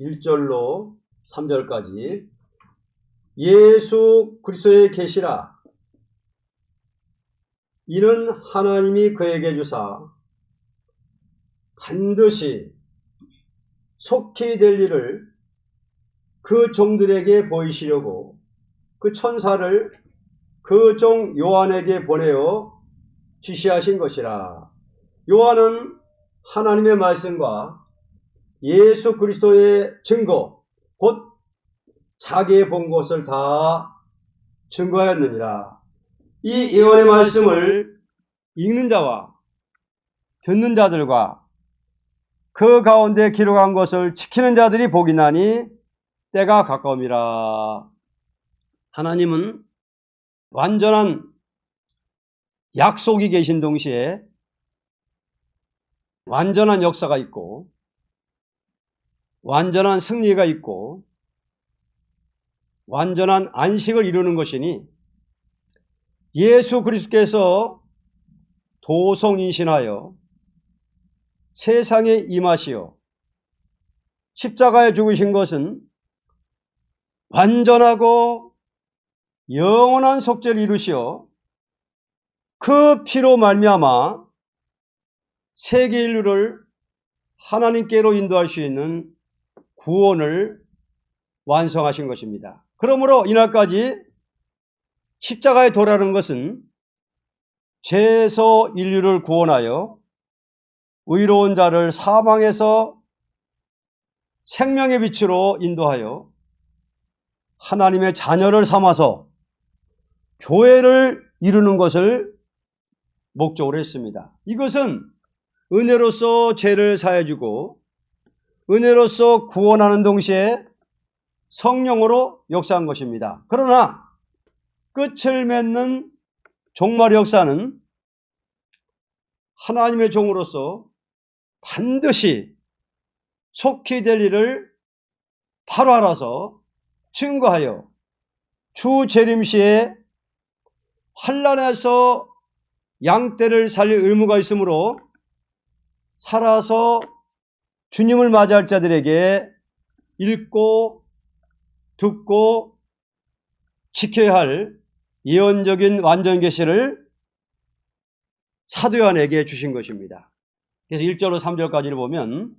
1절로 3절까지 예수 그리스도의 계시라. 이는 하나님이 그에게 주사 반드시 속히 될 일을 그 종들에게 보이시려고 그 천사를 그 종 요한에게 보내어 지시하신 것이라. 요한은 하나님의 말씀과 예수 그리스도의 증거, 곧 자기의 본 것을 다 증거하였느니라. 이 예언의 말씀을 읽는 자와 듣는 자들과 그 가운데 기록한 것을 지키는 자들이 복이 나니 때가 가까움이라. 하나님은 완전한 약속이 계신 동시에 완전한 역사가 있고 완전한 승리가 있고 완전한 안식을 이루는 것이니 예수 그리스도께서 도성인신하여 세상에 임하시어 십자가에 죽으신 것은 완전하고 영원한 속죄를 이루시어 그 피로 말미암아 세계 인류를 하나님께로 인도할 수 있는 구원을 완성하신 것입니다. 그러므로 이날까지 십자가에 도라는 것은 죄에서 인류를 구원하여 의로운 자를 사망에서 생명의 빛으로 인도하여 하나님의 자녀를 삼아서 교회를 이루는 것을 목적으로 했습니다. 이것은 은혜로서 죄를 사해주고 은혜로서 구원하는 동시에 성령으로 역사한 것입니다. 그러나 끝을 맺는 종말의 역사는 하나님의 종으로서 반드시 속히 될 일을 바로 알아서 증거하여 주 재림시에 환난에서 양떼를 살릴 의무가 있으므로 살아서 주님을 맞이할 자들에게 읽고 듣고 지켜야 할 예언적인 완전 계시를 사도 요한에게 주신 것입니다. 그래서 1절로 3절까지를 보면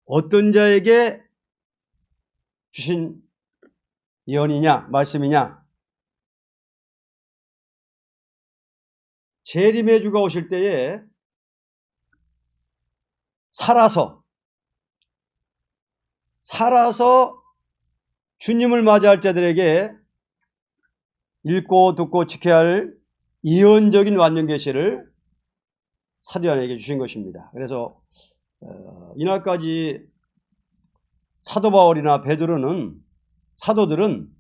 어떤 자에게 주신 예언이냐 말씀이냐, 재림의 주가 오실 때에 살아서 주님을 맞이할 자들에게 읽고 듣고 지켜야 할 예언적인 완전 계시를 사도 요한에게 주신 것입니다. 그래서 이날까지 사도 바울이나 베드로는 사도들은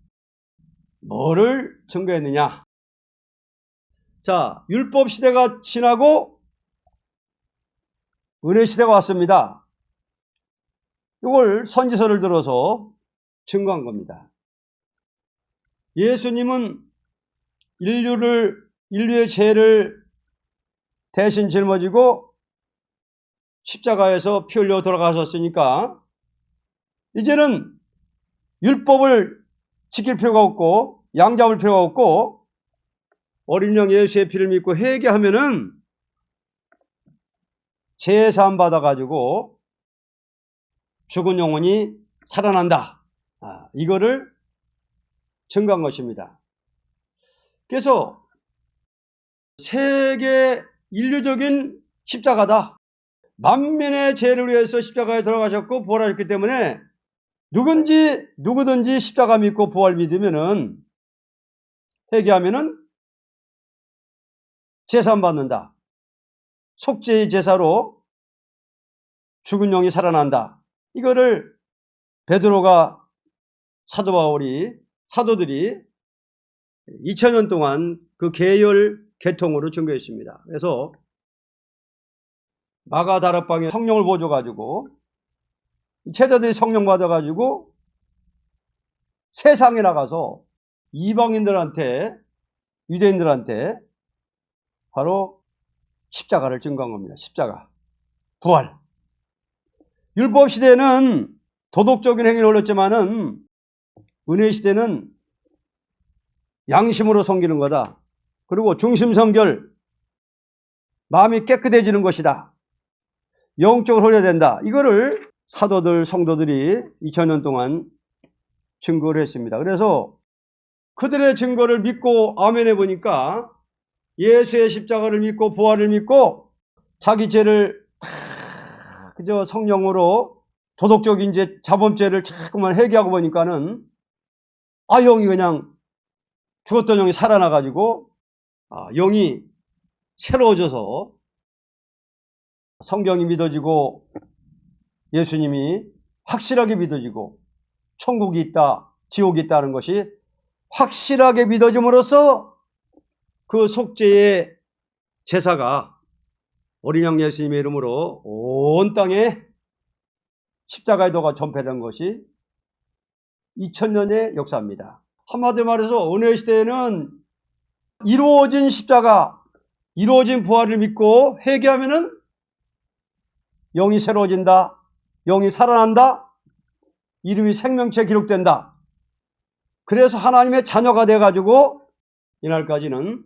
뭐를 증거했느냐? 자, 율법 시대가 지나고 은혜 시대가 왔습니다. 이걸 선지서를 들어서 증거한 겁니다. 예수님은 인류의 죄를 대신 짊어지고 십자가에서 피 흘려 돌아가셨으니까 이제는 율법을 지킬 필요가 없고 양 잡을 필요가 없고 어린 양 예수의 피를 믿고 회개하면은 죄 사함 받아가지고 죽은 영혼이 살아난다. 이거를 증거한 것입니다. 그래서 세계 인류적인 십자가다. 만민의 죄를 위해서 십자가에 돌아가셨고 부활하셨기 때문에 누구든지 십자가 믿고 부활 믿으면은 회개하면은 제사함 받는다. 속죄의 제사로 죽은 영이 살아난다. 이거를 베드로가 사도 바울이 사도들이 2000년 동안 그 계열 계통으로 증거했습니다. 그래서 마가 다락방에 성령을 보여줘가지고 제자들이 성령 받아가지고 세상에 나가서 이방인들한테 유대인들한테 바로 십자가를 증거한 겁니다. 십자가 부활. 율법 시대는 도덕적인 행위를 올렸지만은 은혜 시대는 양심으로 섬기는 거다. 그리고 중심성결, 마음이 깨끗해지는 것이다. 영적으로 흘려야 된다. 이거를 사도들, 성도들이 2000년 동안 증거를 했습니다. 그래서 그들의 증거를 믿고 아멘해 보니까 예수의 십자가를 믿고 부활을 믿고 자기 죄를 다 그저 성령으로 도덕적인 죄, 자범죄를 자꾸만 회개하고 보니까는 영이 그냥 죽었던 영이 살아나가지고 영이 새로워져서 성경이 믿어지고 예수님이 확실하게 믿어지고 천국이 있다, 지옥이 있다는 것이 확실하게 믿어짐으로써 그 속죄의 제사가 어린 양 예수님의 이름으로 온 땅에 십자가의 도가 전폐된 것이 2000년의 역사입니다. 한마디로 말해서 은혜 시대에는 이루어진 십자가, 이루어진 부활을 믿고 회개하면은 영이 새로워진다, 영이 살아난다, 이름이 생명체에 기록된다. 그래서 하나님의 자녀가 돼가지고 이날까지는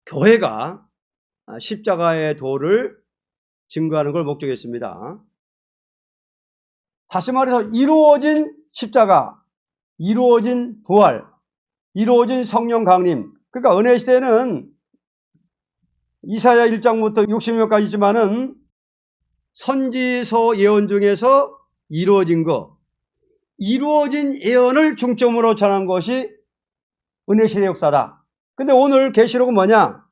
교회가 십자가의 도를 증거하는 걸 목적했습니다. 다시 말해서 이루어진 십자가, 이루어진 부활, 이루어진 성령 강림. 그러니까 은혜 시대에는 이사야 1장부터 60년까지 있지만은 선지서 예언 중에서 이루어진 것, 이루어진 예언을 중점으로 전한 것이 은혜 시대 역사다. 근데 오늘 계시록은 뭐냐?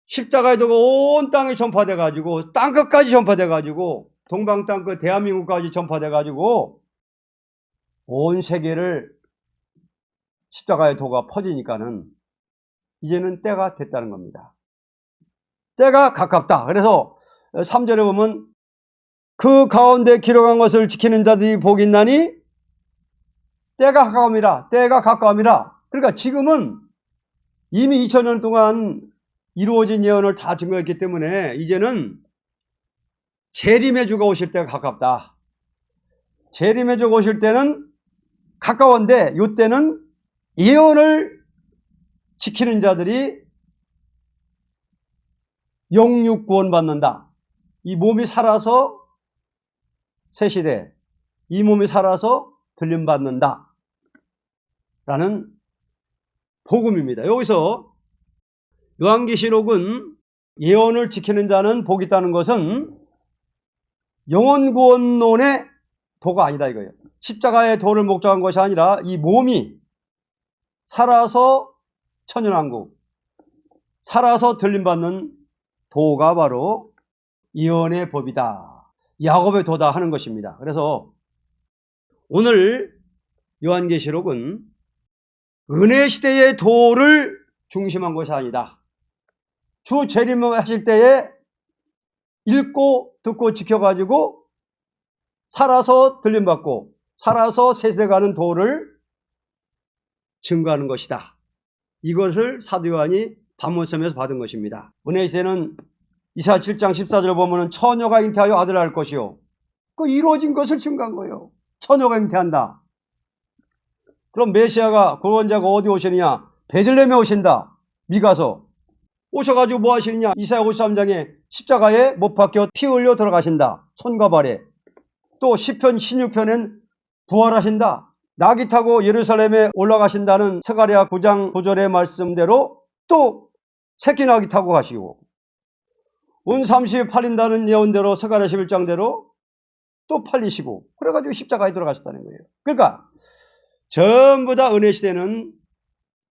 십자가의 도가 온 땅에 전파돼 가지고 땅 끝까지 전파돼 가지고 동방 땅 끝 대한민국까지 전파돼 가지고 온 세계를 십자가의 도가 퍼지니까는 이제는 때가 됐다는 겁니다. 때가 가깝다. 그래서 3절에 보면 그 가운데 기록한 것을 지키는 자들이 복이 있나니 때가 가까움이라. 때가 가까움이라. 그러니까 지금은 이미 2000년 동안 이루어진 예언을 다 증거했기 때문에 이제는 재림의 주가 오실 때가 가깝다. 재림의 주가 오실 때는 가까운데 이때는 예언을 지키는 자들이 영육 구원받는다. 이 몸이 살아서 새 시대, 이 몸이 살아서 들림받는다 라는 복음입니다. 여기서 요한계시록은 예언을 지키는 자는 복이 있다는 것은 영혼구원론의 도가 아니다 이거예요. 십자가의 도를 목적한 것이 아니라 이 몸이 살아서 천연왕국, 살아서 들림받는 도가 바로 예언의 법이다, 야곱의 도다 하는 것입니다. 그래서 오늘 요한계시록은 은혜 시대의 도를 중심한 것이 아니다. 주 재림하실 때에 읽고 듣고 지켜가지고 살아서 들림받고 살아서 세세 가는 도를 증거하는 것이다. 이것을 사도 요한이 반문섬에서 받은 것입니다. 은혜 시대는 이사야 7장 14절 보면은 처녀가 잉태하여 아들을 낳을 것이요. 그 이루어진 것을 증거한 거예요. 처녀가 잉태한다. 그럼 메시아가 구원자가 어디 오시느냐? 베들레헴에 오신다. 미가서 오셔가지고 뭐 하시느냐? 이사야 53장에 십자가에 못 박혀 피 흘려 들어가신다. 손과 발에. 또 시편 16편엔 부활하신다. 나귀 타고 예루살렘에 올라가신다는 스가랴 9장 9절의 말씀대로 또 새끼 나귀 타고 가시고, 은 30이 팔린다는 예언대로 스가랴 11장대로 또 팔리시고, 그래가지고 십자가에 들어가셨다는 거예요. 그러니까 전부 다 은혜 시대는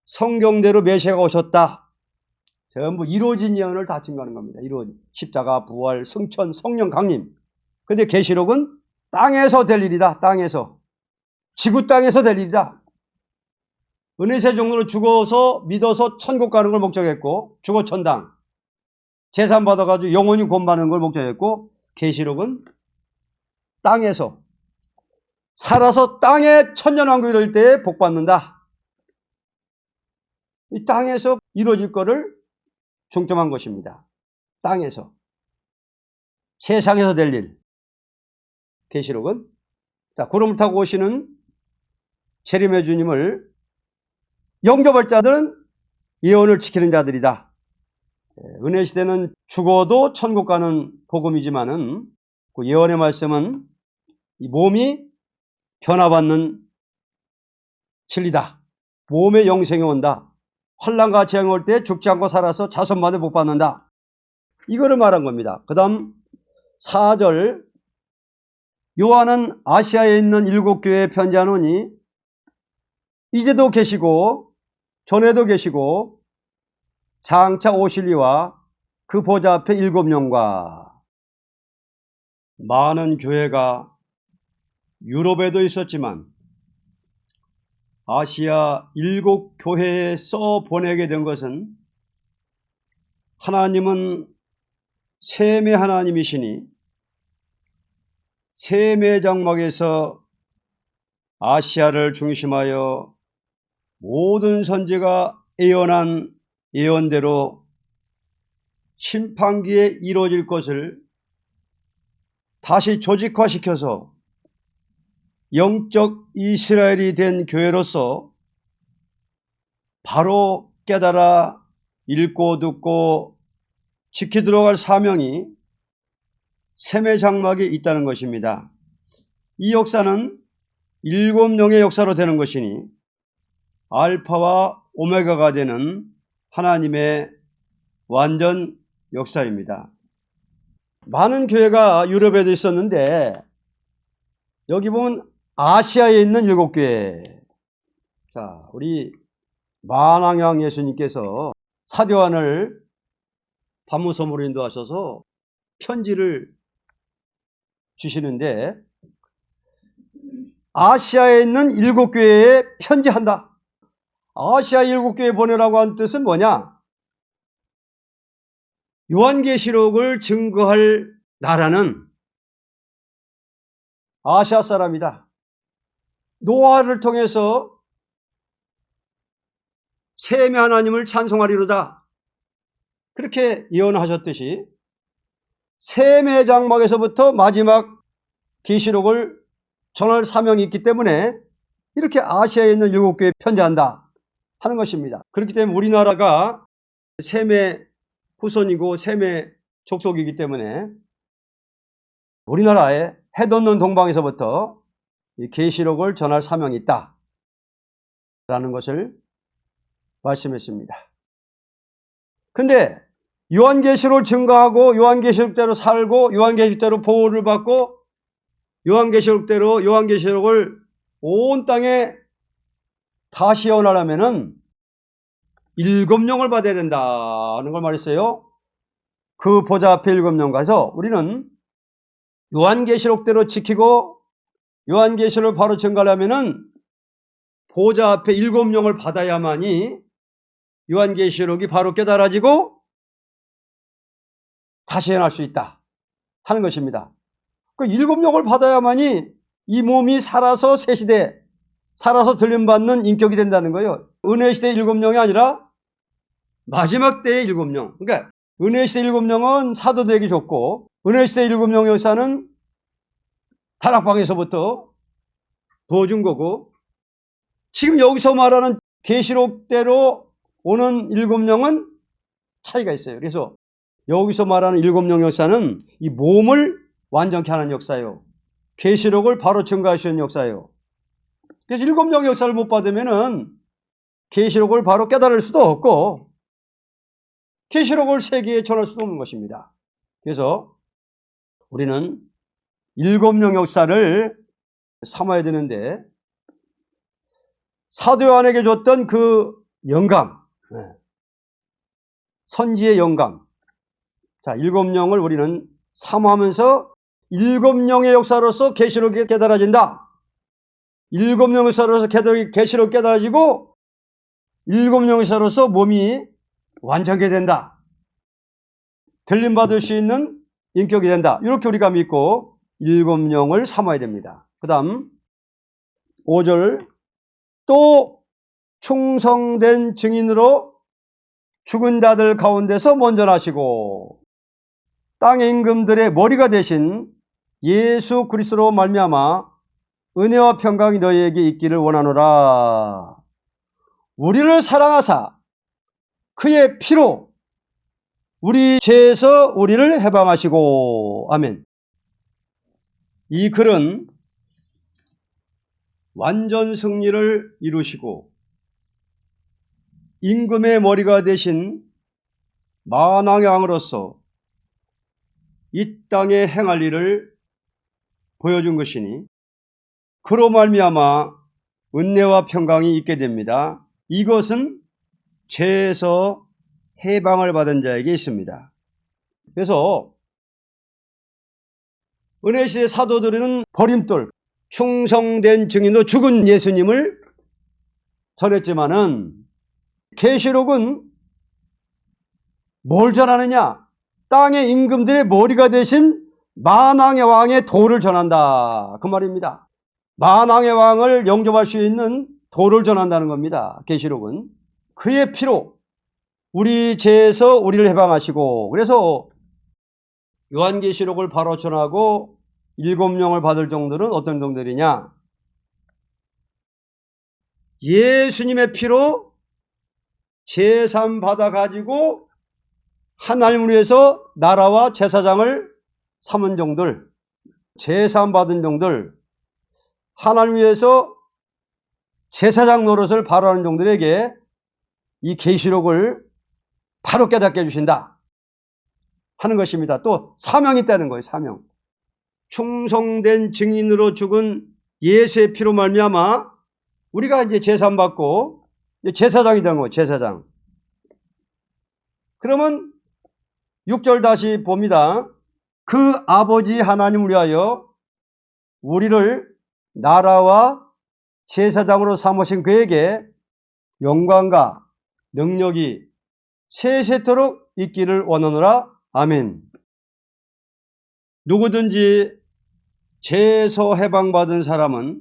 성경대로 메시아가 오셨다. 전부 이루어진 예언을 다 증거하는 겁니다. 이루어진 십자가, 부활, 승천, 성령 강림. 근데 계시록은 땅에서 될 일이다. 땅에서, 지구 땅에서 될 일이다. 은혜세 종로로 죽어서 믿어서 천국 가는 걸 목적했고, 죽어 천당 재산 받아가지고 영원히 구원받는 걸 목적했고, 계시록은 땅에서 살아서 땅에 천년왕국 이룰 때에 복 받는다. 이 땅에서 이루어질 거를 중점한 것입니다. 땅에서. 세상에서 될 일. 계시록은 자, 구름을 타고 오시는 재림의 주님을 영접할 자들은 예언을 지키는 자들이다. 은혜 시대는 죽어도 천국 가는 복음이지만은 그 예언의 말씀은 이 몸이 변화받는 진리다. 몸의 영생이 온다. 환난과 재앙이 올 때 죽지 않고 살아서 자손만에 복 받는다. 이거를 말한 겁니다. 그 다음 4절, 요한은 아시아에 있는 7교회에 편지하노니 이제도 계시고 전에도 계시고 장차 오실 이와 그 보좌 앞에 7영과 많은 교회가 유럽에도 있었지만 아시아 7교회에 써 보내게 된 것은 하나님은 셈의 하나님이시니 셈의 장막에서 아시아를 중심하여 모든 선지가 예언한 예언대로 심판기에 이루어질 것을 다시 조직화시켜서 영적 이스라엘이 된 교회로서 바로 깨달아 읽고 듣고 지키도록 할 사명이 셈의 장막에 있다는 것입니다. 이 역사는 7영의 역사로 되는 것이니 알파와 오메가가 되는 하나님의 완전 역사입니다. 많은 교회가 유럽에도 있었는데 여기 보면 아시아에 있는 7교회. 자, 우리 만왕왕 예수님께서 사도요한을 밤무섬으로 인도하셔서 편지를 주시는데 아시아에 있는 7교회에 편지한다. 아시아 7교회 보내라고 한 뜻은 뭐냐? 요한계시록을 증거할 나라는 아시아 사람이다. 노아를 통해서 셈의 하나님을 찬송하리로다. 그렇게 예언하셨듯이 셈의 장막에서부터 마지막 계시록을 전할 사명이 있기 때문에 이렇게 아시아에 있는 7교회에 편지한다 하는 것입니다. 그렇기 때문에 우리나라가 셈의 후손이고 셈의 족속이기 때문에 우리나라에 해 돋는 동방에서부터 이 계시록을 전할 사명이 있다 라는 것을 말씀했습니다. 근데 요한계시록을 증거하고 요한계시록대로 살고 요한계시록대로 보호를 받고 요한계시록대로 요한계시록을 온 땅에 다시 예언하려면은 7영을 받아야 된다는 걸 말했어요. 그 보좌 앞에 7영 가서 우리는 요한계시록대로 지키고 요한계시록을 바로 증거하려면은 보좌 앞에 7영을 받아야만이 요한계시록이 바로 깨달아지고 다시 예언할 수 있다 하는 것입니다. 그 7영을 받아야만이 이 몸이 살아서 새 시대, 살아서 들림받는 인격이 된다는 거예요. 은혜 시대의 7영이 아니라 마지막 때의 7영. 그러니까 은혜 시대 7영은 사도되기 좋고 은혜 시대 7영 역사는 다락방에서부터 부어준 거고 지금 여기서 말하는 계시록대로 오는 7영은 차이가 있어요. 그래서 여기서 말하는 7영 역사는 이 몸을 완전케 하는 역사예요. 계시록을 바로 증거하시는 역사예요. 그래서 7영 역사를 못 받으면은 계시록을 바로 깨달을 수도 없고 계시록을 세계에 전할 수도 없는 것입니다. 그래서 우리는 7영 역사를 삼아야 되는데 사도 요한에게 줬던 그 영감, 선지의 영감. 자, 7영을 우리는 삼하면서 7영의 역사로서 계시록이 깨달아진다. 7영 역사로서 계시록이 깨달아지고 7영 역사로서 몸이 완전하게 된다. 들림받을 수 있는 인격이 된다. 이렇게 우리가 믿고 7영을 삼아야 됩니다. 그 다음 5절 또 충성된 증인으로 죽은 자들 가운데서 먼저 나시고 땅의 임금들의 머리가 되신 예수 그리스도로 말미암아 은혜와 평강이 너희에게 있기를 원하노라. 우리를 사랑하사 그의 피로 우리 죄에서 우리를 해방하시고. 아멘. 이 글은 완전 승리를 이루시고 임금의 머리가 되신 만왕의 왕으로서 이 땅에 행할 일을 보여준 것이니 그로 말미암아 은혜와 평강이 있게 됩니다. 이것은 죄에서 해방을 받은 자에게 있습니다. 그래서 은혜시대 사도들은 버림돌, 충성된 증인으로 죽은 예수님을 전했지만은 계시록은 뭘 전하느냐? 땅의 임금들의 머리가 되신 만왕의 왕의 도를 전한다, 그 말입니다. 만왕의 왕을 영접할 수 있는 도를 전한다는 겁니다. 계시록은 그의 피로 우리 죄에서 우리를 해방하시고. 그래서 요한계시록을 바로 전하고 7명을 받을 정도는 어떤 정도이냐? 예수님의 피로 제삼 받아가지고 하나님을 위해서 나라와 제사장을 삼은 종들, 제삼 받은 종들, 하나님을 위해서 제사장 노릇을 바로 하는 종들에게 이 계시록을 바로 깨닫게 해주신다 하는 것입니다. 또 사명이 있다는 거예요. 사명. 충성된 증인으로 죽은 예수의 피로 말미암아 우리가 이제 제삼 받고 제사장이 되는 거예요. 제사장. 그러면 6절 다시 봅니다. 그 아버지 하나님을 위하여 우리를 나라와 제사장으로 삼으신 그에게 영광과 능력이 세세토록 있기를 원하노라. 아멘. 누구든지 죄에서 해방받은 사람은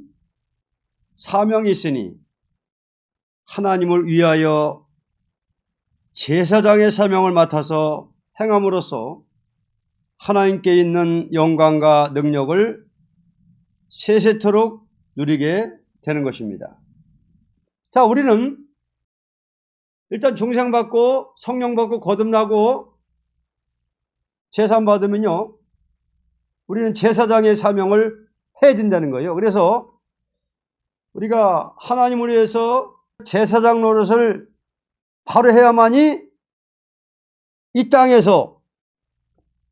사명이 있으니 하나님을 위하여 제사장의 사명을 맡아서 행함으로써 하나님께 있는 영광과 능력을 세세토록 누리게 되는 것입니다. 자, 우리는 일단 중생받고 성령받고 거듭나고 제사 받으면요, 우리는 제사장의 사명을 해야 된다는 거예요. 그래서 우리가 하나님을 위해서 제사장 노릇을 바로 해야만이 이 땅에서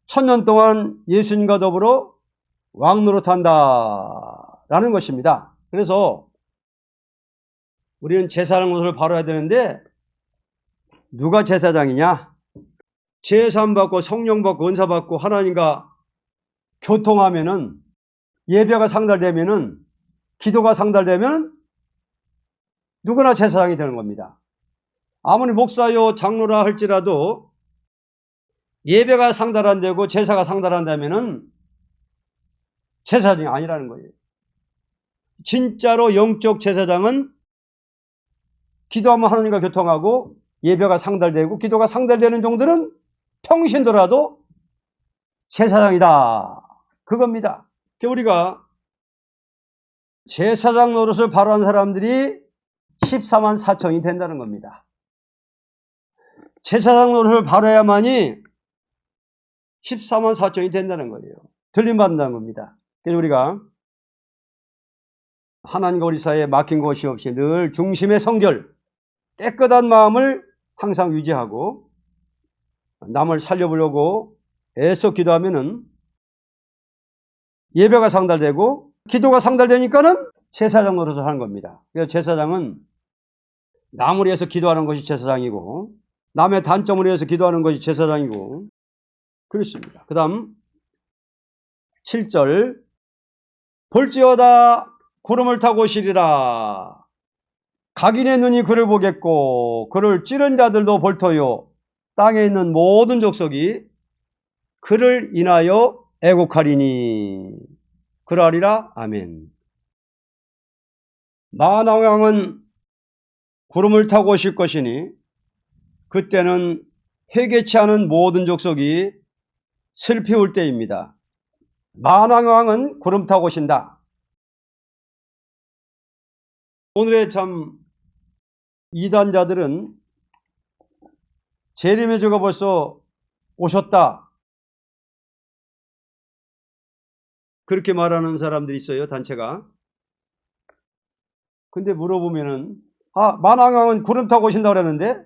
1000년 동안 예수님과 더불어 왕노릇한다라는 것입니다. 그래서 우리는 제사장 노릇을 바로 해야 되는데 누가 제사장이냐? 제사함 받고 성령 받고 은사 받고 하나님과 교통하면은, 예배가 상달되면은, 기도가 상달되면 누구나 제사장이 되는 겁니다. 아무리 목사요 장로라 할지라도 예배가 상달 안 되고 제사가 상달 안 되면은 제사장이 아니라는 거예요. 진짜로 영적 제사장은 기도하면 하나님과 교통하고 예배가 상달되고 기도가 상달되는 종들은 평신도라도 제사장이다, 그겁니다. 우리가 제사장 노릇을 바로 한 사람들이 14만 4천이 된다는 겁니다. 제사장 노릇을 바로 해야만이 14만 4천이 된다는 거예요. 들림받는다는 겁니다. 그래서 우리가 하나님과 우리 사이에 막힌 것이 없이 늘 중심의 성결, 깨끗한 마음을 항상 유지하고 남을 살려보려고 애써 기도하면은 예배가 상달되고 기도가 상달되니까는 제사장 노릇을 하는 겁니다. 그래서 제사장은 남을 위해서 기도하는 것이 제사장이고 남의 단점을 위해서 기도하는 것이 제사장이고 그렇습니다. 그 다음 7절, 볼지어다 구름을 타고 오시리라. 각인의 눈이 그를 보겠고 그를 찌른 자들도 볼터요 땅에 있는 모든 족속이 그를 인하여 애곡하리니 그러하리라. 아멘. 만왕왕은 구름을 타고 오실 것이니 그때는 회개치 않은 모든 족속이 슬피 울 때입니다. 만왕왕은 구름 타고 오신다. 오늘의 참 이단자들은 재림의 주가 벌써 오셨다, 그렇게 말하는 사람들이 있어요, 단체가. 근데 물어보면은, 만왕왕은 구름 타고 오신다고 그랬는데,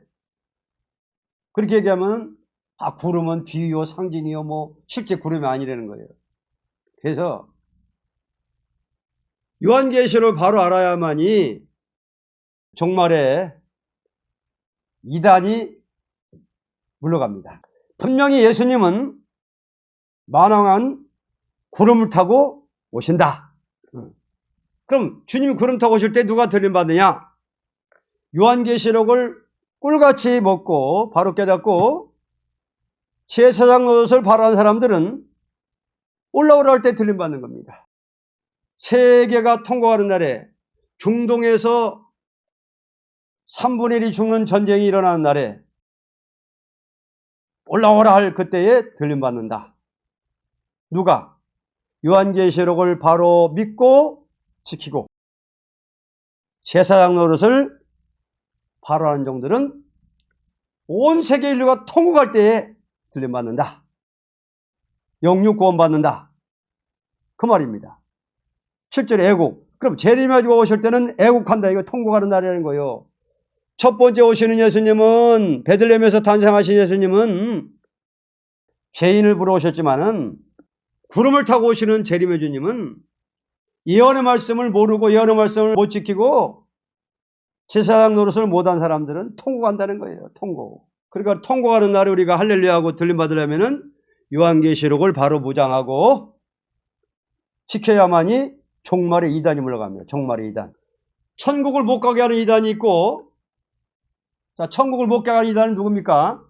그렇게 얘기하면, 구름은 비유요, 상징이요, 실제 구름이 아니라는 거예요. 그래서, 요한계시록을 바로 알아야만이, 종말에 이단이 물러갑니다. 분명히 예수님은 만왕한 구름을 타고 오신다. 그럼 주님이 구름 타고 오실 때 누가 들림받느냐? 요한계시록을 꿀같이 먹고 바로 깨닫고 제사장 노릇을 바라는 사람들은 올라오라 할 때 들림받는 겁니다. 세계가 통곡하는 날에, 중동에서 3분의 1이 죽는 전쟁이 일어나는 날에 올라오라 할 그때에 들림받는다. 누가? 요한계시록을 바로 믿고 지키고 제사장 노릇을 바로 하는 종들은 온 세계 인류가 통곡할 때에 들림받는다. 영육 구원받는다. 그 말입니다. 실제로 애국. 그럼 재림하고 오실 때는 애국한다. 이거 통곡하는 날이라는 거예요. 첫 번째 오시는 예수님은, 베들레헴에서 탄생하신 예수님은 죄인을 부러 오셨지만은, 구름을 타고 오시는 재림의 주님은 예언의 말씀을 모르고 예언의 말씀을 못 지키고 제사장 노릇을 못한 사람들은 통곡한다는 거예요. 통곡. 그러니까 통곡하는 날에 우리가 할렐루야하고 들림받으려면은 요한계시록을 바로 무장하고 지켜야만이 종말의 이단이 물러갑니다. 종말의 이단. 천국을 못 가게 하는 이단이 있고, 자, 천국을 못 가게 하는 이단은 누굽니까?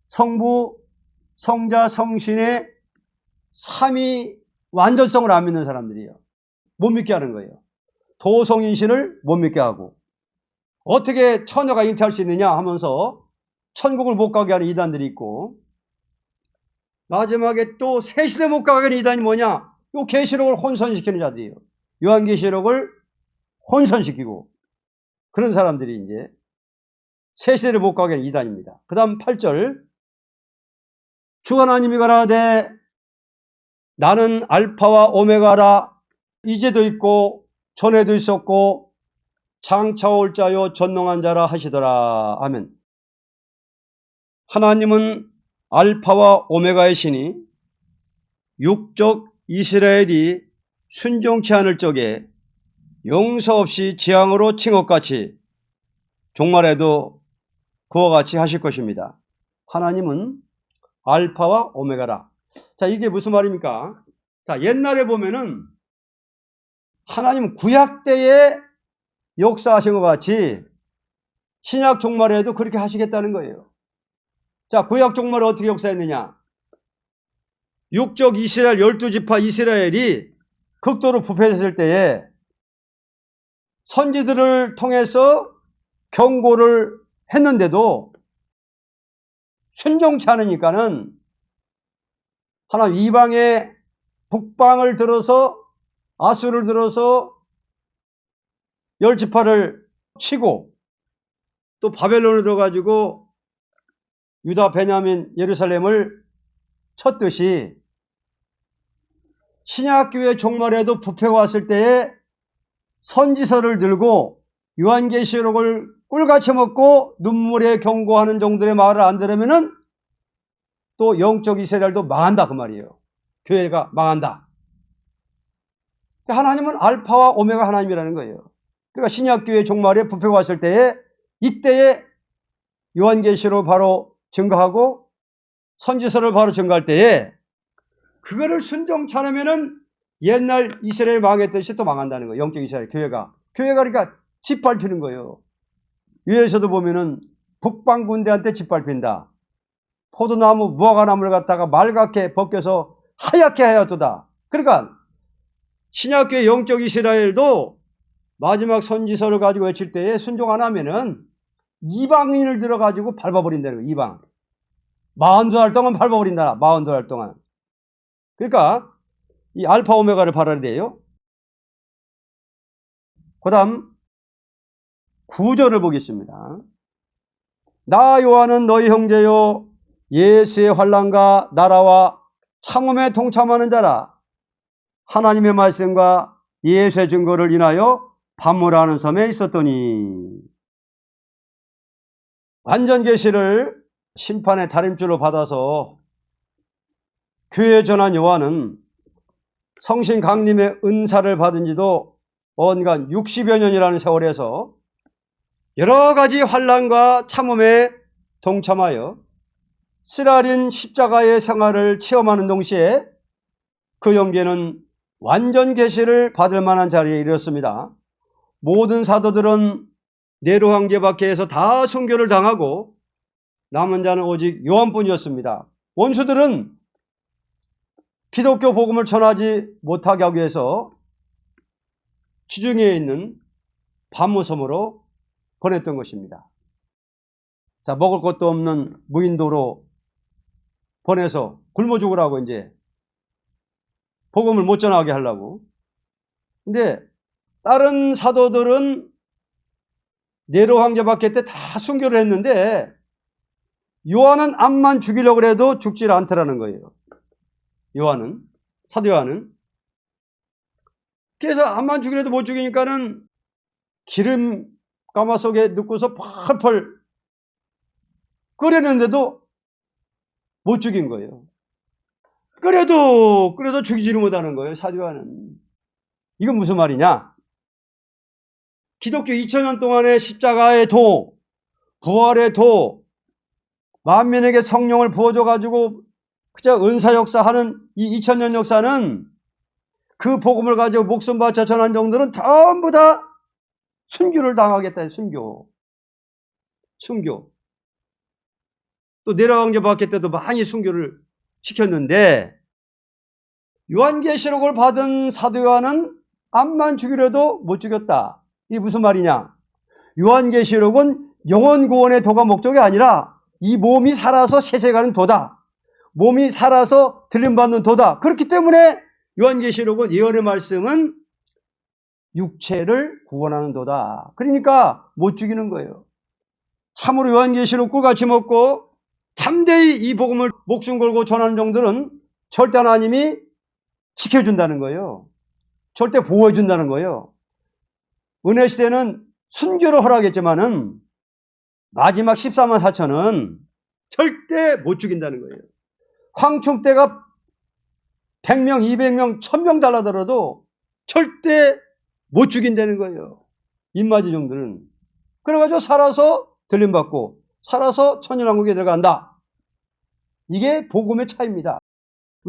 성부, 성자, 성신의 삼위 완전성을 안 믿는 사람들이에요. 못 믿게 하는 거예요. 도성인신을 못 믿게 하고, 어떻게 처녀가 잉태할 수 있느냐 하면서 천국을 못 가게 하는 이단들이 있고, 마지막에 또 새시대 못 가게 하는 이단이 뭐냐? 요 계시록을 혼선시키는 자들이에요. 요한계시록을 혼선시키고, 그런 사람들이 이제 새시대를 못 가게 하는 이단입니다. 그 다음 8절. 주 하나님이 가라사대 나는 알파와 오메가라. 이제도 있고 전에도 있었고 장차 올 자요 전능한 자라 하시더라. 아멘. 하나님은 알파와 오메가의 신이 육적 이스라엘이 순종치 않을 적에 용서 없이 재앙으로 친 것 같이 종말에도 그와 같이 하실 것입니다. 하나님은 알파와 오메가라. 자, 이게 무슨 말입니까? 자, 옛날에 보면은 하나님 구약 때에 역사하신 것 같이 신약 종말에도 그렇게 하시겠다는 거예요. 자, 구약 종말에 어떻게 역사했느냐? 육적 이스라엘 12지파 이스라엘이 극도로 부패했을 때에 선지들을 통해서 경고를 했는데도 순종치 않으니까는 하나님 이방의 북방을 들어서 아수를 들어서 10지파를 치고 또 바벨론을 들어가지고 유다, 베냐민, 예루살렘을 쳤듯이 신약교회 종말에도 부패가 왔을 때에 선지서를 들고 요한계시록을 꿀같이 먹고 눈물에 경고하는 종들의 말을 안 들으면은 또 영적 이스라엘도 망한다 그 말이에요. 교회가 망한다. 하나님은 알파와 오메가 하나님이라는 거예요. 그러니까 신약교회 종말에 부패가 왔을 때에 이때에 요한계시록을 바로 증거하고 선지서를 바로 증거할 때에 그거를 순종치 않으면은 옛날 이스라엘 망했듯이 또 망한다는 거예요. 영적 이스라엘 교회가 그러니까 짓밟히는 거예요. 위에서도 보면은 북방 군대한테 짓밟힌다. 포도나무 무화과나무를 갖다가 말갛게 벗겨서 하얗게 하였도다. 그러니까 신약교회 영적 이스라엘도 마지막 선지서를 가지고 외칠 때에 순종 안 하면은 이방인을 들어가지고 밟아버린다는 거예요. 이방. 42알 동안 밟아버린다. 42알 동안. 그러니까 이 알파 오메가를 발휘해야 돼요. 그 다음 9절을 보겠습니다. 나 요한은 너희 형제요 예수의 환난과 나라와 참음에 동참하는 자라. 하나님의 말씀과 예수의 증거를 인하여 반모라는 섬에 있었더니. 완전 계시를 심판의 다림줄로 받아서 교회에 전한 요한은 성신 강림의 은사를 받은 지도 언간 60여 년이라는 세월에서 여러 가지 환난과 참음에 동참하여 쓰라린 십자가의 생활을 체험하는 동시에 그 영계는 완전 계시를 받을 만한 자리에 이르렀습니다. 모든 사도들은 네로 황제 밖에서 다 순교를 당하고 남은 자는 오직 요한뿐이었습니다. 원수들은 기독교 복음을 전하지 못하게 하기 위해서 지중해에 있는 반모섬으로 보냈던 것입니다. 자, 먹을 것도 없는 무인도로 보내서 굶어 죽으라고 이제 복음을 못 전하게 하려고. 근데 다른 사도들은 네로 황제밖에 때 다 순교를 했는데 요한은 암만 죽이려고 해도 죽질 않더라는 거예요. 요한은, 사도 요한은. 그래서 암만 죽이려도 못 죽이니까는 기름 가마 속에 넣고서 펄펄 끓였는데도 못 죽인 거예요. 끓여도 죽이지를 못하는 거예요, 사도 요한은. 이건 무슨 말이냐? 기독교 2000년 동안의 십자가의 도, 부활의 도, 만민에게 성령을 부어줘가지고 그저 은사 역사하는 이 2000년 역사는 그 복음을 가지고 목숨 바쳐 전한 종들은 전부 다 순교를 당하겠다. 순교. 또 네로 황제 박해 때도 많이 순교를 시켰는데 요한계시록을 받은 사도 요한은 암만 죽이려도 못 죽였다. 이게 무슨 말이냐? 요한계시록은 영혼 구원의 도가 목적이 아니라 이 몸이 살아서 세세가는 도다. 몸이 살아서 들림받는 도다. 그렇기 때문에 요한계시록은 예언의 말씀은 육체를 구원하는 도다. 그러니까 못 죽이는 거예요. 참으로 요한계시록 꿀같이 먹고 담대히 이 복음을 목숨 걸고 전하는 종들은 절대 하나님이 지켜준다는 거예요. 절대 보호해준다는 거예요. 은혜 시대는 순교를 허락했지만은 마지막 14만 4천은 절대 못 죽인다는 거예요. 황충 때가 100명, 200명, 1000명 달라들어도 절대 못 죽인다는 거예요. 입맞이 종들은. 그래가지고 살아서 들림받고 살아서 천연왕국에 들어간다. 이게 복음의 차이입니다.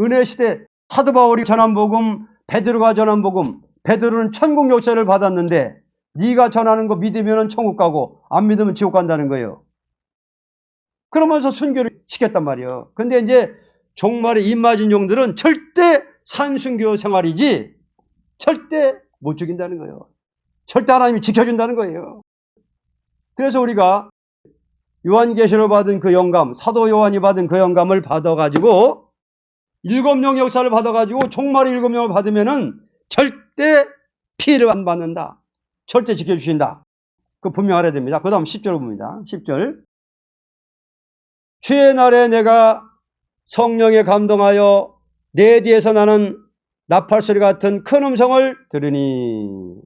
은혜 시대 사도 바울이 전한 복음, 베드로가 전한 복음, 베드로는 천국 역사를 받았는데 네가 전하는 거 믿으면 천국 가고 안 믿으면 지옥 간다는 거예요. 그러면서 순교를 시켰단 말이에요. 근데 이제 종말의 입맞은 종들은 절대 산순교 생활이지 절대 못 죽인다는 거예요. 절대 하나님이 지켜준다는 거예요. 그래서 우리가 요한계시를 받은 그 영감, 사도 요한이 받은 그 영감을 받아가지고 7명 역사를 받아가지고 종말의 7명을 받으면은 절대 피해를 안 받는다. 절대 지켜주신다. 그 분명 알아야 됩니다. 그 다음 10절 봅니다. 10절. 주의 날에 내가 성령에 감동하여 내 뒤에서 나는 나팔소리 같은 큰 음성을 들으니.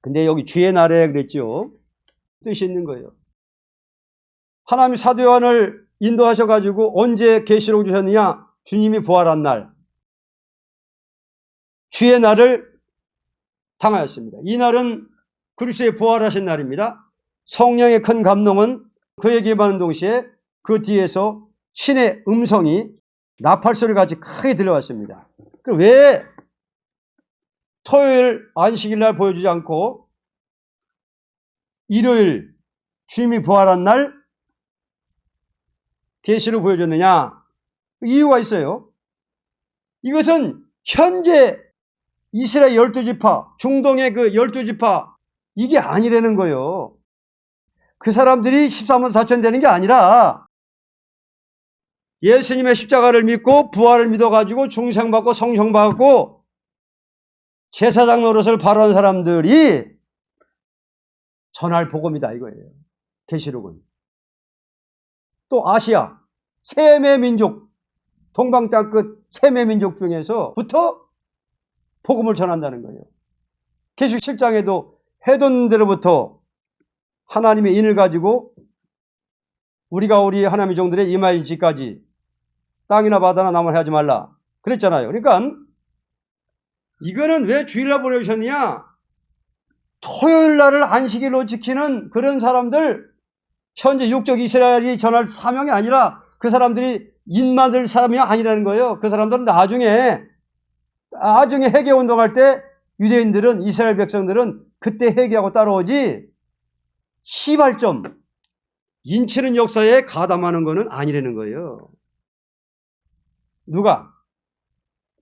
근데 여기 주의 날에 그랬죠. 뜻이 있는 거예요. 하나님이 사도 요한을 인도하셔가지고 언제 계시록 주셨느냐? 주님이 부활한 날. 주의 날을 당하였습니다. 이 날은 그리스도의 부활하신 날입니다. 성령의 큰 감동은 그에게 임하는 동시에 그 뒤에서 신의 음성이 나팔소리 같이 크게 들려왔습니다. 그럼 왜 토요일 안식일 날 보여주지 않고 일요일 주님이 부활한 날 계시를 보여줬느냐? 이유가 있어요. 이것은 현재 이스라엘 12지파, 중동의 그 12지파 이게 아니라는 거예요. 그 사람들이 14만 4천 되는 게 아니라 예수님의 십자가를 믿고 부활을 믿어가지고 중생받고 성령받고 제사장 노릇을 바라는 사람들이 전할 복음이다 이거예요. 계시록은. 또 아시아 세메 민족, 동방 땅끝 세메 민족 중에서부터 복음을 전한다는 거예요. 계시록 7장에도 해돈들로부터 하나님의 인을 가지고 우리가 우리 하나님의 종들의 이마이지까지 땅이나 바다나 남을 하지 말라 그랬잖아요. 그러니까 이거는 왜 주일날 보내주셨느냐? 토요일날을 안식일로 지키는 그런 사람들, 현재 육적 이스라엘이 전할 사명이 아니라 그 사람들이 인만들 사명이 아니라는 거예요. 그 사람들은 나중에 회개운동할 때 유대인들은, 이스라엘 백성들은 그때 회개하고 따라오지 시발점 인치는 역사에 가담하는 것은 아니라는 거예요. 누가?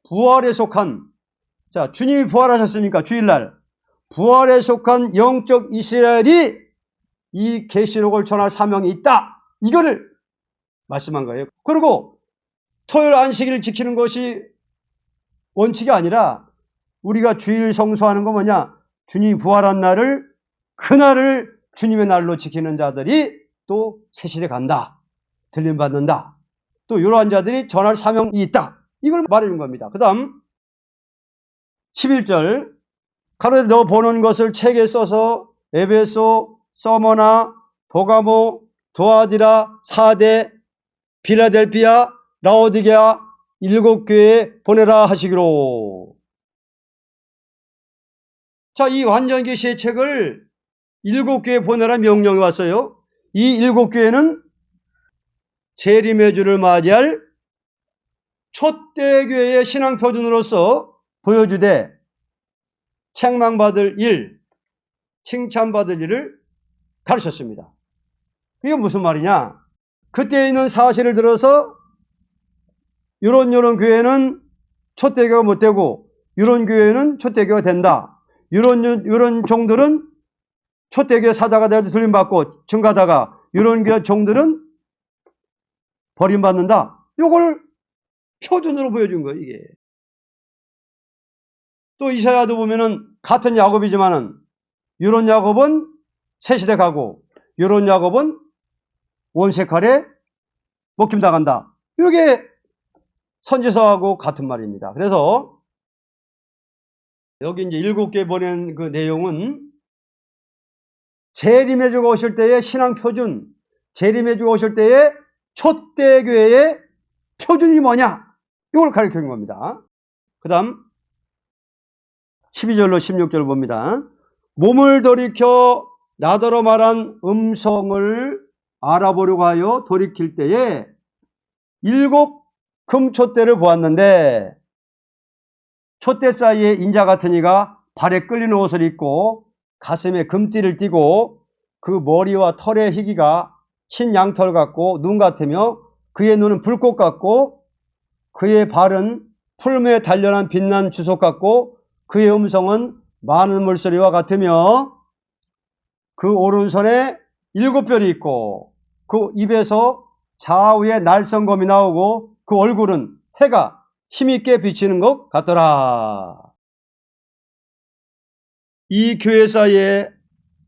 부활에 속한, 자, 주님이 부활하셨으니까 주일날 부활에 속한 영적 이스라엘이 이 계시록을 전할 사명이 있다, 이거를 말씀한 거예요. 그리고 토요일 안식일을 지키는 것이 원칙이 아니라 우리가 주일 성수하는 건 뭐냐? 주님이 부활한 날을, 그날을 주님의 날로 지키는 자들이 또 세실에 간다, 들림받는다, 또 이러한 자들이 전할 사명이 있다, 이걸 말해준 겁니다. 그 다음 11절, 가로되 너 보는 것을 책에 써서 에베소, 서머나, 보가모, 두아디라, 사대, 필라델피아, 라오디게아 7교회에 보내라 하시기로. 자, 이 완전계시의 책을 7교회에 보내라 명령이 왔어요. 이 7교회는 재림의 주를 맞이할 촛대교회의 신앙표준으로서 보여주되 책망받을 일, 칭찬받을 일을 가르쳤습니다. 이게 무슨 말이냐? 그때 있는 사실을 들어서 요런 교회는 촛대교가 못 되고 요런 교회는 촛대교가 된다, 요런 종들은 촛대교의 사자가 되어도 들림받고 증가하다가 요런 교회 종들은 버림받는다, 요걸 표준으로 보여준 거예요. 이게 또 이사야도 보면은 같은 야곱이지만은 요런 야곱은 새시대 가고 요런 야곱은 원색칼에 먹힘당한다, 이게 선지서하고 같은 말입니다. 그래서 여기 이제 7개 보낸 그 내용은 재림의 주가 오실 때의 신앙 표준, 재림의 주가 오실 때의 촛대교회의 표준이 뭐냐, 이걸 가르치는 겁니다. 그 다음 12절로 16절 봅니다. 몸을 돌이켜 나더러 말한 음성을 알아보려고 하여 돌이킬 때에 7 금촛대를 보았는데 촛대 사이에 인자 같은 이가 발에 끌리는 옷을 입고 가슴에 금띠를 띠고 그 머리와 털의 희기가 흰 양털 같고 눈 같으며 그의 눈은 불꽃 같고 그의 발은 풀무에 단련한 빛난 주석 같고 그의 음성은 많은 물소리와 같으며 그 오른손에 7별이 있고 그 입에서 좌우에 날성검이 나오고 그 얼굴은 해가 힘있게 비치는 것 같더라. 이 교회 사이에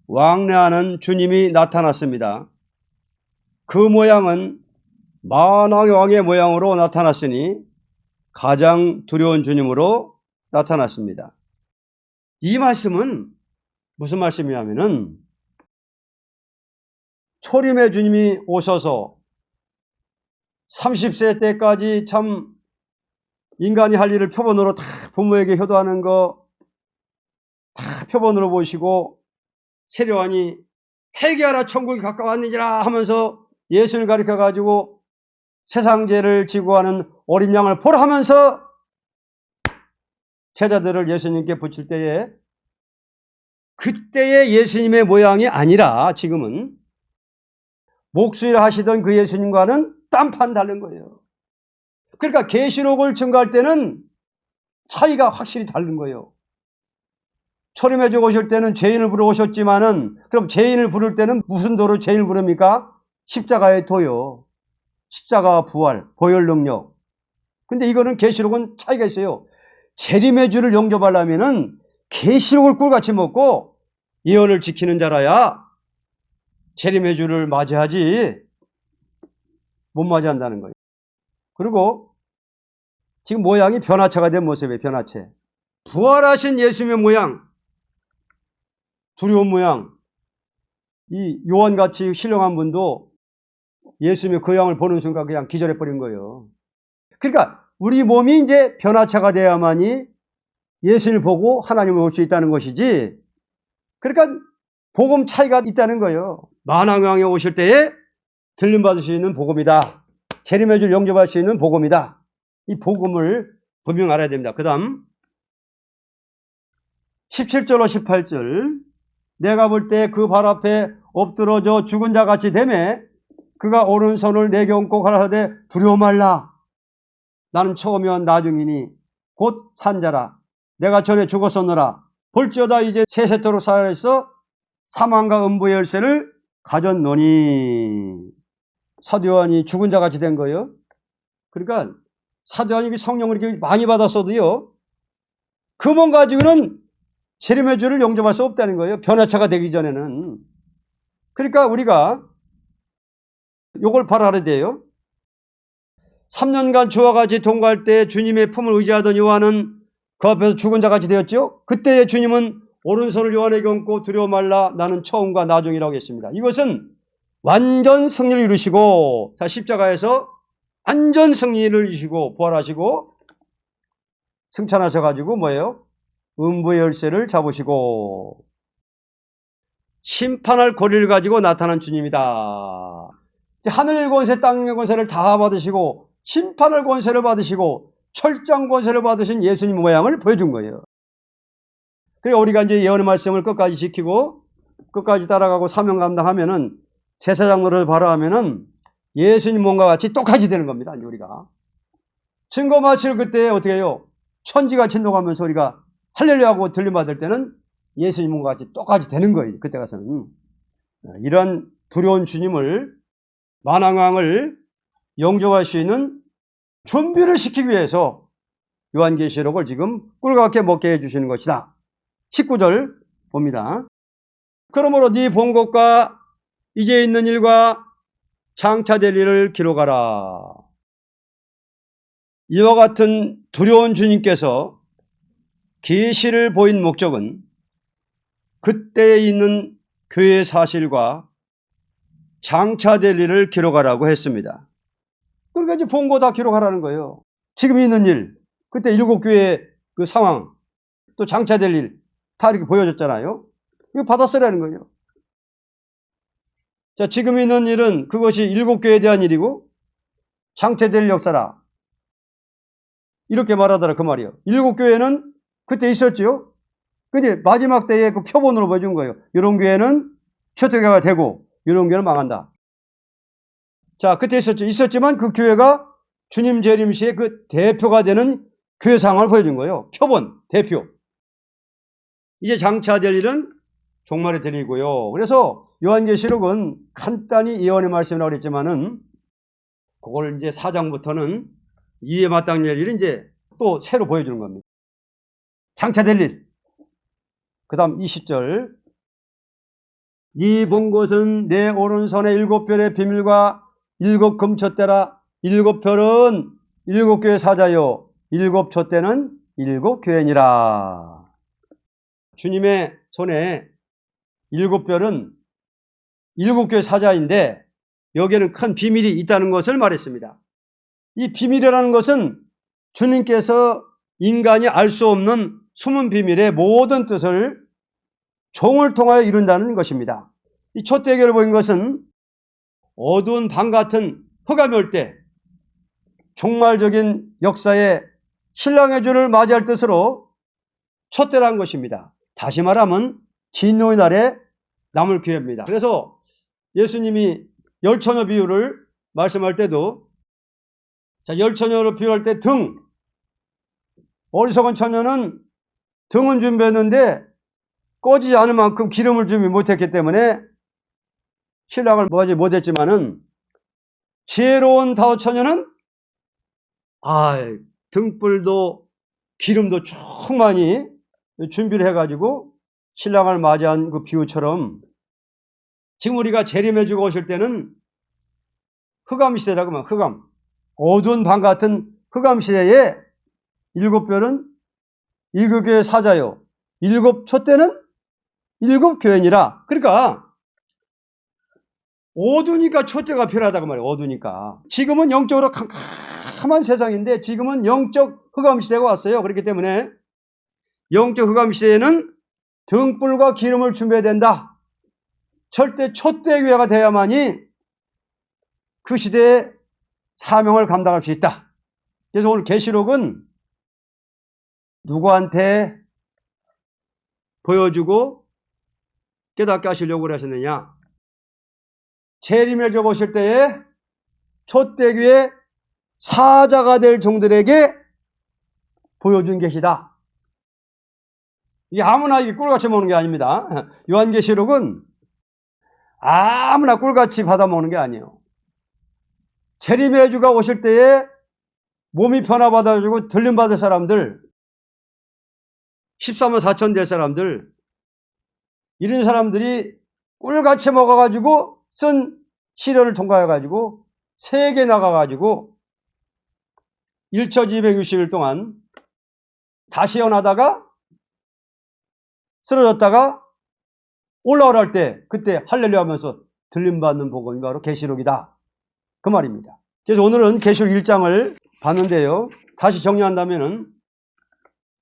왕래하는 주님이 나타났습니다. 그 모양은 만왕의 왕의 모양으로 나타났으니 가장 두려운 주님으로 나타났습니다. 이 말씀은 무슨 말씀이냐면은 초림의 주님이 오셔서 30세 때까지 참 인간이 할 일을 표본으로 다 부모에게 효도하는 거 다 표본으로 보시고 세례요한이 회개하라 천국이 가까웠느니라 하면서 예수를 가르쳐 가지고 세상 죄를 지고 가는 어린 양을 보라 하면서 제자들을 예수님께 붙일 때에 그때의 예수님의 모양이 아니라 지금은 목수일 하시던 그 예수님과는 딴판 다른 거예요. 그러니까 계시록을 증거할 때는 차이가 확실히 다른 거예요. 초림해 주고 오실 때는 죄인을 부르고 오셨지만은 그럼 죄인을 부를 때는 무슨 도로 죄인을 부릅니까? 십자가의 도요. 십자가 부활, 보혈 능력. 근데 이거는 계시록은 차이가 있어요. 재림의 주를 영접하려면은 계시록을 꿀같이 먹고 예언을 지키는 자라야 재림의 주를 맞이하지 못 맞이한다는 거예요. 그리고 지금 모양이 변화체가 된 모습이에요. 변화체. 부활하신 예수님의 모양, 두려운 모양. 이 요한같이 신령한 분도 예수님의 그 양을 보는 순간 그냥 기절해버린 거예요. 그러니까 우리 몸이 이제 변화체가 돼야만이 예수님을 보고 하나님을 볼 수 있다는 것이지. 그러니까 복음 차이가 있다는 거예요. 만왕왕에 오실 때에 들림받을 수 있는 복음이다. 재림의 줄 영접할 수 있는 복음이다. 이 복음을 분명 알아야 됩니다. 그 다음 17절로 18절. 내가 볼 때 그 발 앞에 엎드러져 죽은 자 같이 되매 그가 오른손을 내게 얹고 가라사대 두려워 말라. 나는 처음이와 나중이니 곧 산자라. 내가 전에 죽었었노라. 볼지어다 이제 세세토록 살아있어 사망과 음부의 열쇠를 가졌노니. 사도 요한이 죽은 자 같이 된 거예요. 그러니까 사도 요한이 성령을 이렇게 많이 받았어도요, 그 몸 가지고는 재림의 주를 영접할 수 없다는 거예요. 변화체가 되기 전에는. 그러니까 우리가 요걸 바로 알아야 돼요. 3년간 주와 같이 동거할 때 주님의 품을 의지하던 요한은 그 앞에서 죽은 자 같이 되었죠. 그때의 주님은 오른손을 요한에게 얹고 두려워 말라. 나는 처음과 나중이라고 했습니다. 이것은 완전 승리를 이루시고, 자, 십자가에서 완전 승리를 이루시고 부활하시고 승천하셔가지고 뭐예요? 음부의 열쇠를 잡으시고 심판할 권리를 가지고 나타난 주님이다. 하늘 권세, 땅 권세를 다 받으시고 심판할 권세를 받으시고 철장 권세를 받으신 예수님 모양을 보여준 거예요. 그리고 우리가 이제 예언의 말씀을 끝까지 지키고 끝까지 따라가고 사명 감당하면은 제사장 노릇을 바로 하면은 예수님 몸과 같이 똑같이 되는 겁니다. 이제 우리가 증거 마치를 그때 어떻게 해요? 천지가 진동하면서 우리가 할렐루야하고 들림받을 때는 예수님 몸과 같이 똑같이 되는 거예요. 그때 가서는. 이런 두려운 주님을, 만왕왕을 영접할 수 있는 준비를 시키기 위해서 요한계시록을 지금 꿀같게 먹게 해주시는 것이다. 19절 봅니다. 그러므로 네 본 것과 이제 있는 일과 장차될 일을 기록하라. 이와 같은 두려운 주님께서 계시를 보인 목적은 그때에 있는 교회의 사실과 장차될 일을 기록하라고 했습니다. 그러니까 이제 본 거 다 기록하라는 거예요. 지금 있는 일, 그때 일곱 교회의 그 상황, 또 장차될 일 다 이렇게 보여줬잖아요. 이거 받아쓰라는 거예요. 자, 지금 있는 일은 그것이 일곱 교회에 대한 일이고 장차될 역사라. 이렇게 말하더라 그 말이에요. 일곱 교회는 그때 있었죠. 근데 마지막 때에 그 표본으로 보여준 거예요. 이런 교회는 초대교회가 되고 이런 교회는 망한다. 자, 그때 있었죠. 있었지만 그 교회가 주님 재림 시에 그 대표가 되는 교회 상황을 보여준 거예요. 표본, 대표. 이제 장차될 일은 종말의 일이고요. 그래서 요한계시록은 간단히 예언의 말씀이라고 그랬지만은 그걸 이제 4장부터는 이에 마땅할 일을 이제 또 새로 보여주는 겁니다. 장차될 일. 그 다음 20절. 네 본 것은 내 오른손에 일곱 별의 비밀과 일곱 금촛대라. 일곱 별은 일곱 교회 사자요. 일곱 촛대는 일곱 교회니라. 주님의 손에 일곱 별은 일곱 교회 사자인데 여기에는 큰 비밀이 있다는 것을 말했습니다. 이 비밀이라는 것은 주님께서 인간이 알 수 없는 숨은 비밀의 모든 뜻을 종을 통하여 이룬다는 것입니다. 이 촛대교를 보인 것은 어두운 밤 같은 흑암이 올 때 종말적인 역사에 신랑의 주를 맞이할 뜻으로 촛대라는 것입니다. 다시 말하면 진노의 날에 남을 교회입니다. 그래서 예수님이 열처녀 비유를 말씀할 때도, 자, 열처녀를 비유할 때 등, 어리석은 처녀는 등은 준비했는데 꺼지지 않을 만큼 기름을 준비 못했기 때문에 신랑을 맞이 못했지만은 지혜로운 다우처녀는 등불도 기름도 충만히 준비를 해가지고 신랑을 맞이한 그 비유처럼 지금 우리가 재림해주고 오실 때는 흑암시대라고 하면 흑암, 어두운 밤 같은 흑암시대에 7별은 7교회 사자요, 7촛대는 7교회니라. 그러니까 어두우니까 촛대가 필요하다고 말이에요. 어두우니까. 지금은 영적으로 캄캄한 세상인데 지금은 영적 흑암시대가 왔어요. 그렇기 때문에 영적 흑암시대에는 등불과 기름을 준비해야 된다. 절대 촛대교회가 돼야만이 그 시대의 사명을 감당할 수 있다. 그래서 오늘 계시록은 누구한테 보여주고 깨닫게 하시려고 하셨느냐? 재림에 적으실 때에 촛대교회 사자가 될 종들에게 보여준 계시다. 이게 아무나 이게 꿀같이 먹는 게 아닙니다. 요한계시록은 아무나 꿀같이 받아먹는 게 아니에요. 재림의 주가 오실 때에 몸이 변화받아가지고 들림받을 사람들, 13만 4천 될 사람들, 이런 사람들이 꿀같이 먹어가지고 쓴 시련을 통과해가지고 세계 나가가지고 1260일 동안 다시 연하다가 쓰러졌다가 올라오랄 때 그때 할렐루야 하면서 들림받는 복음이 바로 계시록이다. 그 말입니다. 그래서 오늘은 계시록 1장을 봤는데요. 다시 정리한다면은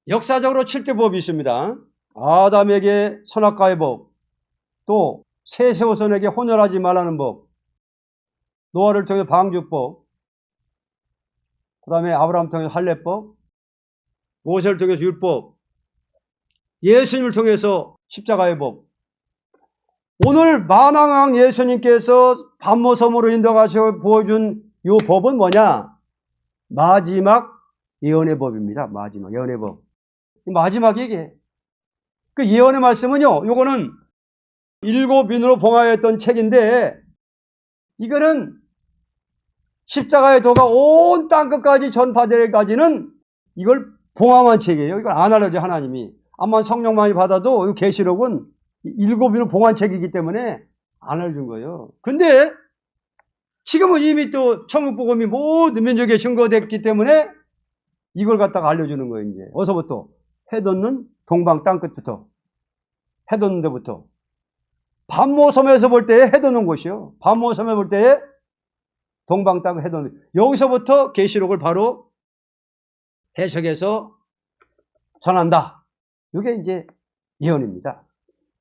역사적으로 7대 법이 있습니다. 아담에게 선악과의 법, 또 세세호선에게 혼혈하지 말라는 법, 노아를 통해 방주법, 그 다음에 아브라함을 통해서 할례법, 모세를 통해서 율법, 예수님을 통해서 십자가의 법. 오늘 만왕왕 예수님께서 반모섬으로 인도하셔 보여준 이 법은 뭐냐? 마지막 예언의 법입니다. 마지막 예언의 법. 마지막 얘기해. 그 예언의 말씀은요, 요거는 7인으로 봉하였던 책인데, 이거는 십자가의 도가 온 땅끝까지 전파되기까지는 이걸 봉함한 책이에요. 이걸 안 알려줘, 하나님이. 암만 성령만이 받아도 이 계시록은 7인으로 봉한 책이기 때문에 안 알려준 거예요. 근데 지금은 이미 또 천국복음이 모든 민족에 증거됐기 때문에 이걸 갖다가 알려주는 거예요. 이제 어서부터 해 돋는 동방 땅끝부터, 해 돋는 데부터, 반모섬에서 볼 때에 해 돋는 곳이요, 반모섬에 볼 때에 동방 땅 해 돋는, 여기서부터 계시록을 바로 해석해서 전한다. 이게 이제 예언입니다.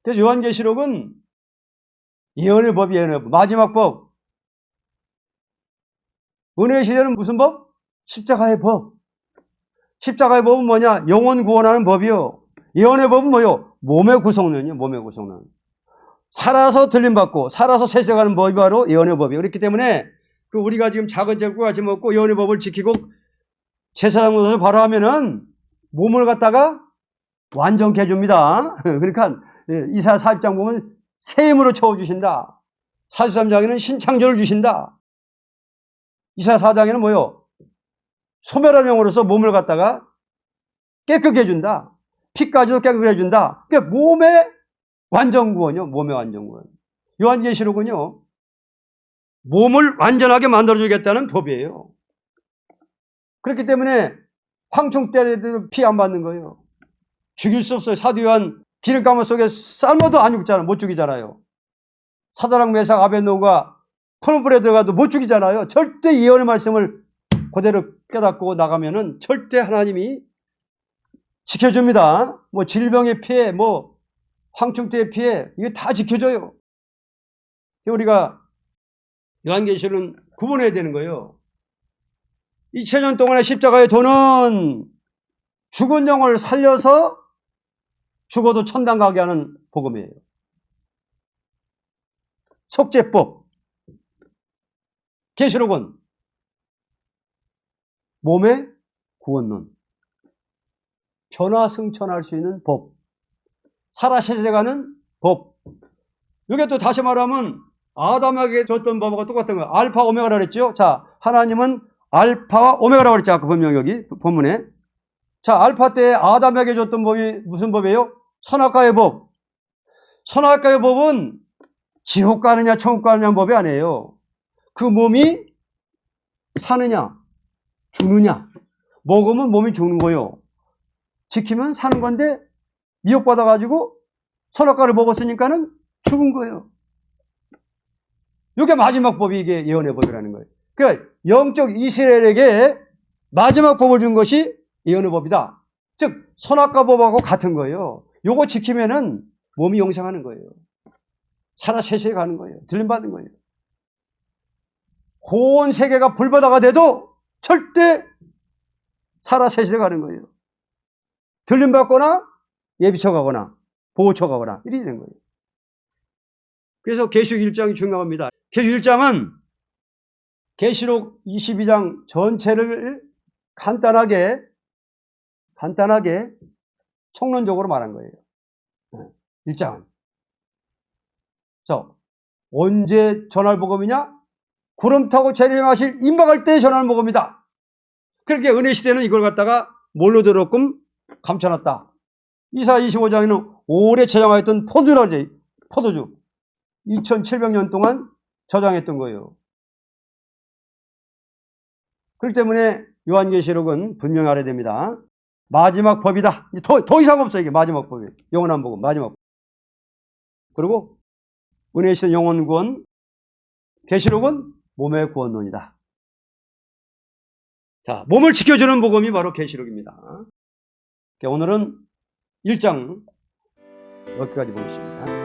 그래서 요한계시록은 예언의 법이 예언의 법, 마지막 법. 은혜의 시대는 무슨 법? 십자가의 법. 십자가의 법은 뭐냐? 영혼 구원하는 법이요. 예언의 법은 뭐요? 몸의 구속론이요. 몸의 구속론. 살아서 들림받고 살아서 세세가는 법이 바로 예언의 법이에요. 그렇기 때문에 우리가 지금 작은 젤과 같이 먹고 예언의 법을 지키고 제사장으로서 바로 하면은 몸을 갖다가 완전케 해줍니다. 그러니까 이사야 40장 보면 새 힘으로 채워주신다. 43장에는 신창조를 주신다. 이사야 4장에는 뭐요? 소멸한 영으로서 몸을 갖다가 깨끗게 해준다. 피까지도 깨끗게 해준다. 그게 몸의 완전구원이요. 몸의 완전구원. 요한계시록은요, 몸을 완전하게 만들어주겠다는 법이에요. 그렇기 때문에 황충 때에도 피 안 받는 거예요. 죽일 수 없어요. 사도 요한 기름가마 속에 삶아도 안 죽잖아요. 못 죽이잖아요. 사자랑 메삭 아벳노고가 푸른 불에 들어가도 못 죽이잖아요. 절대 예언의 말씀을 그대로 깨닫고 나가면은 절대 하나님이 지켜줍니다. 뭐 질병의 피해, 뭐 황충태의 피해, 이거 다 지켜줘요. 우리가 요한계시록은 구분해야 되는 거예요. 2000년 동안의 십자가의 도는 죽은 영을 살려서 죽어도 천당 가게 하는 복음이에요. 속죄법. 계시록은 몸의 구원론. 변화승천할 수 있는 법. 살아 세세가는 법. 이게 또 다시 말하면 아담에게 줬던 법하고 똑같은 거예요. 알파 오메가라고 그랬죠. 자, 하나님은 알파와 오메가라고 그랬죠. 아까 분명 여기 본문에. 자, 알파 때 아담에게 줬던 법이 무슨 법이에요? 선악과의 법. 선악과의 법은 지옥 가느냐 천국 가느냐 법이 아니에요. 그 몸이 사느냐 죽느냐. 먹으면 몸이 죽는 거예요. 지키면 사는 건데 미혹받아가지고 선악과를 먹었으니까는 죽은 거예요. 이게 마지막 법이 이게 예언의 법이라는 거예요. 그러니까 영적 이스라엘에게 마지막 법을 준 것이 예언의 법이다. 즉 선악과 법하고 같은 거예요. 요거 지키면은 몸이 영생하는 거예요. 살아 세세에 가는 거예요. 들림받는 거예요. 온 세계가 불바다가 돼도 절대 살아 세세에 가는 거예요. 들림받거나 예비쳐 가거나 보호쳐 가거나 이렇게 되는 거예요. 그래서 계시록 1장이 중요합니다. 계시록 1장은 계시록 22장 전체를 간단하게 총론적으로 말한 거예요. 1장은. 자, 언제 전할 복음이냐? 구름 타고 재림하실 임박할 때 전할 복음이다. 그렇게 은혜 시대는 이걸 갖다가 뭘로 들었끔 감춰놨다. 이사 25장에는 오래 저장하였던 포도주 2700년 동안 저장했던 거예요. 그렇기 때문에 요한계시록은 분명히 알아야 됩니다. 마지막 법이다. 더 이상 없어. 이게 마지막 법이. 영원한 복음 마지막 법. 그리고 은혜 시대 영원 구원, 계시록은 몸의 구원론이다. 자, 몸을 지켜주는 복음이 바로 계시록입니다. 오늘은 1장 여기까지 보겠습니다.